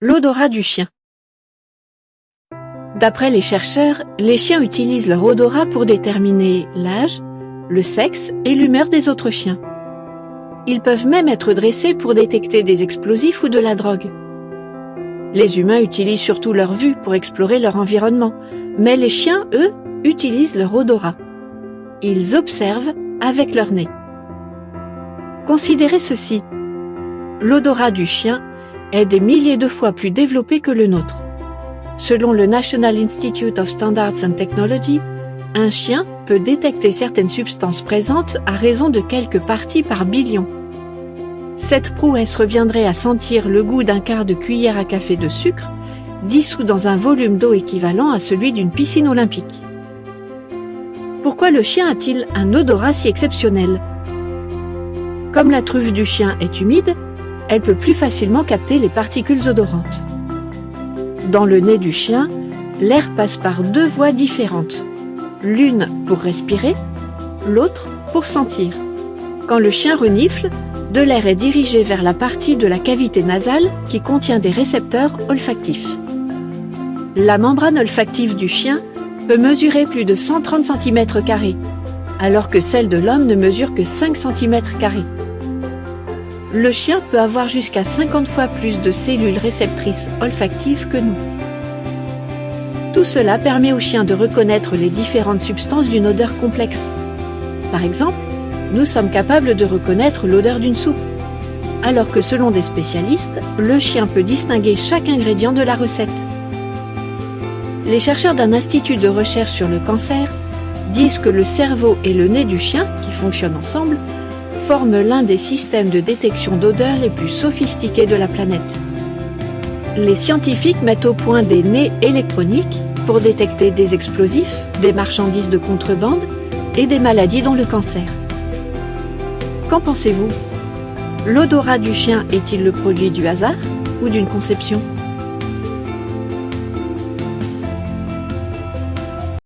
L'odorat du chien. D'après les chercheurs, les chiens utilisent leur odorat pour déterminer l'âge, le sexe et l'humeur des autres chiens. Ils peuvent même être dressés pour détecter des explosifs ou de la drogue. Les humains utilisent surtout leur vue pour explorer leur environnement, mais les chiens, eux, utilisent leur odorat. Ils observent avec leur nez. Considérez ceci. L'odorat du chien est des milliers de fois plus développé que le nôtre. Selon le National Institute of Standards and Technology, un chien peut détecter certaines substances présentes à raison de quelques parties par billion. Cette prouesse reviendrait à sentir le goût d'un quart de cuillère à café de sucre, dissous dans un volume d'eau équivalent à celui d'une piscine olympique. Pourquoi le chien a-t-il un odorat si exceptionnel? Comme la truffe du chien est humide, elle peut plus facilement capter les particules odorantes. Dans le nez du chien, l'air passe par deux voies différentes. L'une pour respirer, l'autre pour sentir. Quand le chien renifle, de l'air est dirigé vers la partie de la cavité nasale qui contient des récepteurs olfactifs. La membrane olfactive du chien peut mesurer plus de 130 cm², alors que celle de l'homme ne mesure que 5 cm². Le chien peut avoir jusqu'à 50 fois plus de cellules réceptrices olfactives que nous. Tout cela permet au chien de reconnaître les différentes substances d'une odeur complexe. Par exemple, nous sommes capables de reconnaître l'odeur d'une soupe, alors que selon des spécialistes, le chien peut distinguer chaque ingrédient de la recette. Les chercheurs d'un institut de recherche sur le cancer disent que le cerveau et le nez du chien, qui fonctionnent ensemble, forment l'un des systèmes de détection d'odeur les plus sophistiqués de la planète. Les scientifiques mettent au point des nez électroniques pour détecter des explosifs, des marchandises de contrebande et des maladies dont le cancer. Qu'en pensez-vous? L'odorat du chien est-il le produit du hasard ou d'une conception?